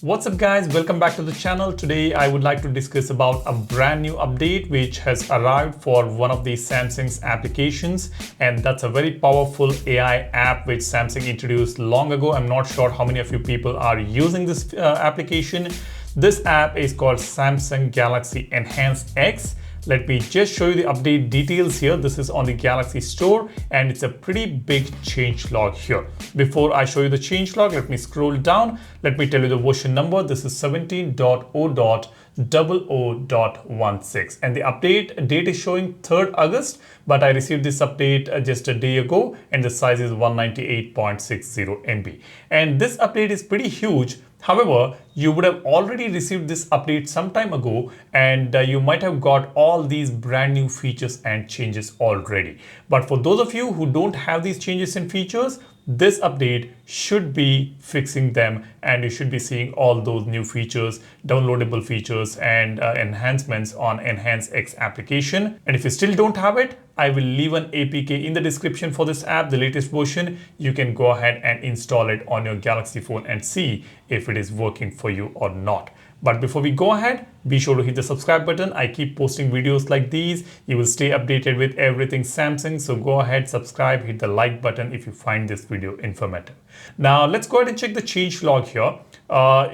What's up guys, welcome back to the channel. Today I would like to discuss about a brand new update which has arrived for one of the Samsung's applications, and that's a very powerful AI app which Samsung introduced long ago. I'm not sure how many of you people are using this application. This app is called Samsung Galaxy Enhance X. Let me just show you the update details here. This is on the Galaxy Store and it's a pretty big changelog here. Before I show you the changelog, let me scroll down. Let me tell you the version number. This is 17.0.00.16 and the update date is showing 3rd August, but I received this update just a day ago and the size is 198.60 MB. And this update is pretty huge. However, you would have already received this update some time ago and you might have got all these brand new features and changes already. But for those of you who don't have these changes and features, this update should be fixing them and you should be seeing all those new features, downloadable features and enhancements on Enhance X application. And if you still don't have it, I will leave an APK in the description for this app, the latest version. You can go ahead and install it on your Galaxy phone and see if it is working for you or not. But before we go ahead, be sure to hit the subscribe button. I keep posting videos like these. You will stay updated with everything Samsung. So go ahead, subscribe, hit the like button if you find this video informative. Now let's go ahead and check the changelog here.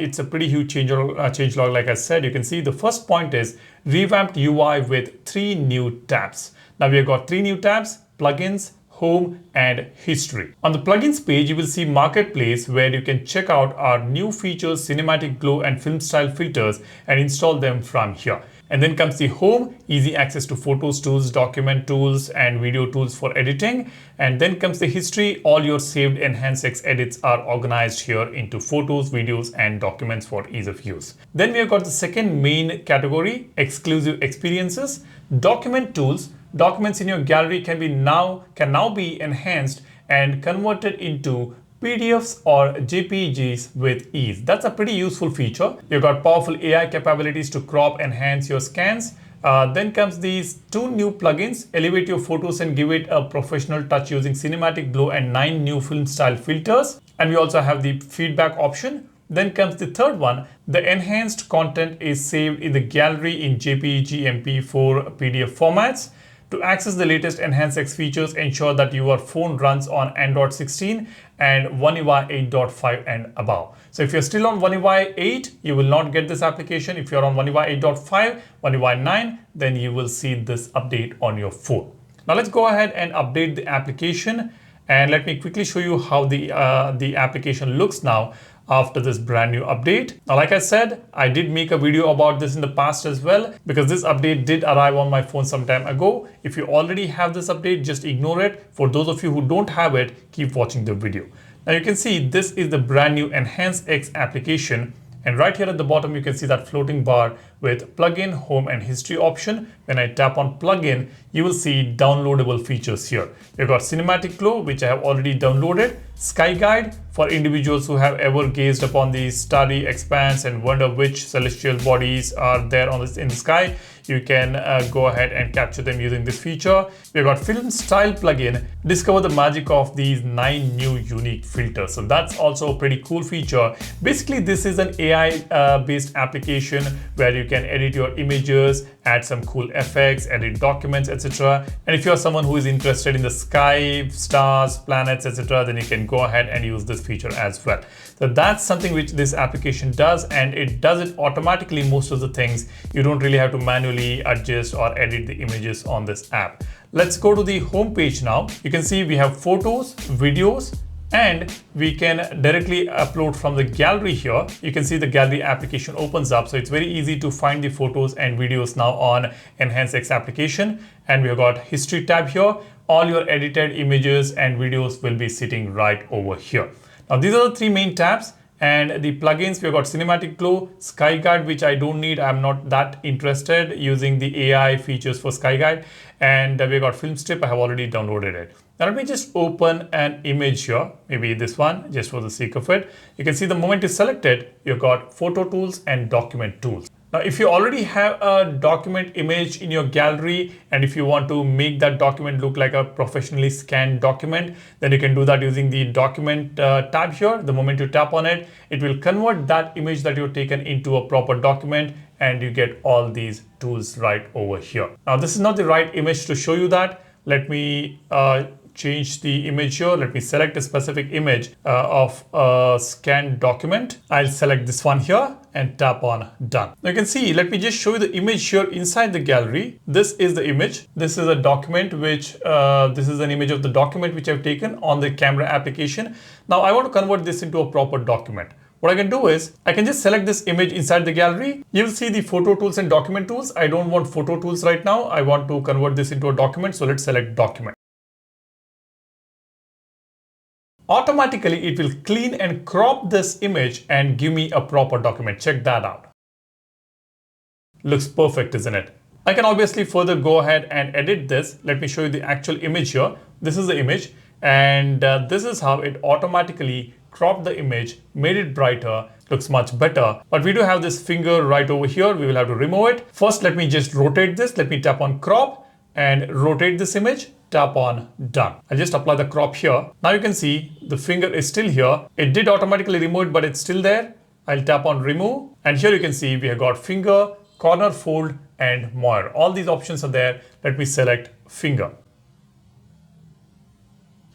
It's a pretty huge changelog. Like I said, you can see the first point is revamped UI with 3 new tabs. Now we have got 3 new tabs: plugins, home and history. On the plugins page, you will see marketplace where you can check out our new features, cinematic glow and film style filters, and install them from here. And then comes the home, easy access to photos tools, document tools and video tools for editing. And then comes the history, all your saved Enhance X edits are organized here into photos, videos and documents for ease of use. Then we have got the second main category, exclusive experiences, document tools. Documents in your gallery can now be enhanced and converted into PDFs or JPEGs with ease. That's a pretty useful feature. You've got powerful AI capabilities to crop, enhance your scans. Then comes these 2 new plugins, elevate your photos and give it a professional touch using cinematic glow and 9 new film style filters. And we also have the feedback option. Then comes the third one, the enhanced content is saved in the gallery in JPEG, MP4, PDF formats. To access the latest Enhance X features, ensure that your phone runs on Android 16 and One UI 8.5 and above. So if you're still on One UI 8, you will not get this application. If you're on One UI 8.5, One UI 9, then you will see this update on your phone. Now let's go ahead and update the application. And let me quickly show you how the application looks now after this brand new update. Now, like I said, I did make a video about this in the past as well because this update did arrive on my phone some time ago. If you already have this update, just ignore it. For those of you who don't have it, keep watching the video. Now you can see this is the brand new Enhance X application. And right here at the bottom, you can see that floating bar with plugin, home and history option. When I tap on plugin, you will see downloadable features here. You've got cinematic glow, which I have already downloaded, sky guide for individuals who have ever gazed upon the starry expanse and wonder which celestial bodies are there in the sky. You can go ahead and capture them using this feature. We've got film style plugin, discover the magic of these 9 new unique filters. So that's also a pretty cool feature. Basically, this is an AI based application where you can edit your images, add some cool effects, edit documents, etc. And if you're someone who is interested in the sky, stars, planets, etc., then you can go ahead and use this feature as well. So that's something which this application does, and it does it automatically. Most of the things you don't really have to manually adjust or edit the images on this app. Let's go to the home page now. You can see we have photos, videos, and we can directly upload from the gallery here. You can see the gallery application opens up. So it's very easy to find the photos and videos now on Enhance X application. And we've got history tab here. All your edited images and videos will be sitting right over here. Now these are the 3 main tabs. And the plugins, we've got cinematic glow, sky guide, which I don't need. I'm not that interested using the AI features for sky guide. And we've got film strip. I have already downloaded it. Now let me just open an image here, maybe this one, just for the sake of it. You can see the moment you select it, you've got photo tools and document tools. Now, if you already have a document image in your gallery, and if you want to make that document look like a professionally scanned document, then you can do that using the document tab here. The moment you tap on it, it will convert that image that you've taken into a proper document, and you get all these tools right over here. Now, this is not the right image to show you that. Let me change the image here. Let me select a specific image of a scanned document. I'll select this one here and tap on done. Now you can see, let me just show you the image here inside the gallery. This is the image. This is a document which, this is an image of the document which I've taken on the camera application. Now I want to convert this into a proper document. What I can do is, I can just select this image inside the gallery. You'll see the photo tools and document tools. I don't want photo tools right now. I want to convert this into a document. So let's select document. Automatically, it will clean and crop this image and give me a proper document. Check that out. Looks perfect, isn't it? I can obviously further go ahead and edit this. Let me show you the actual image here. This is the image, and this is how it automatically cropped the image, made it brighter, looks much better. But we do have this finger right over here. We will have to remove it. First, let me just rotate this. Let me tap on crop and rotate this image. Tap on done. I'll just apply the crop here. Now you can see the finger is still here. It did automatically remove it, but it's still there. I'll tap on remove. And here you can see we have got finger, corner fold, and moire. All these options are there. Let me select finger.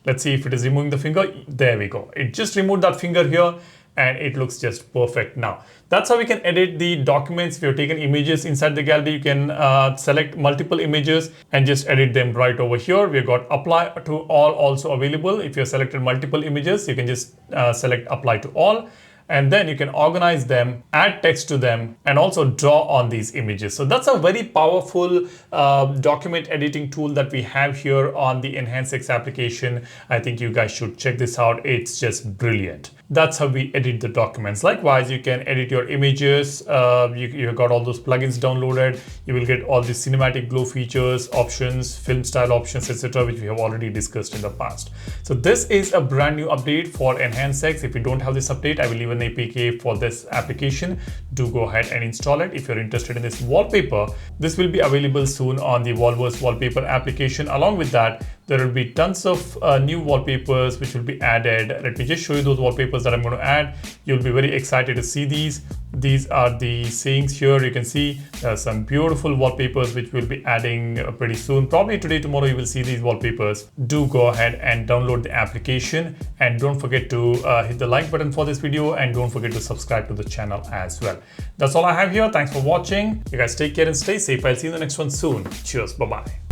Let's see if it is removing the finger. There we go. It just removed that finger here, and it looks just perfect now. That's how we can edit the documents. If you're taking images inside the gallery, you can select multiple images and just edit them right over here. We've got apply to all also available. If you're selected multiple images, you can just select apply to all. And then you can organize them, add text to them, and also draw on these images. So that's a very powerful document editing tool that we have here on the EnhancedX application. I think you guys should check this out. It's just brilliant. That's how we edit the documents. Likewise, you can edit your images. You've got all those plugins downloaded. You will get all the cinematic glow features, options, film style options, etc., which we have already discussed in the past. So this is a brand new update for EnhancedX. If you don't have this update, I will leave an APK for this application. Do go ahead and install it. If you're interested in this wallpaper, this will be available soon on the Volverse wallpaper application. Along with that, there will be tons of new wallpapers which will be added. Let me just show you those wallpapers that I'm going to add. You'll be very excited to see these. These are the sayings here. You can see there are some beautiful wallpapers which we'll be adding pretty soon. Probably today, tomorrow, you will see these wallpapers. Do go ahead and download the application, and don't forget to hit the like button for this video, and don't forget to subscribe to the channel as well. That's all I have here. Thanks for watching. You guys take care and stay safe. I'll see you in the next one soon. Cheers. Bye-bye.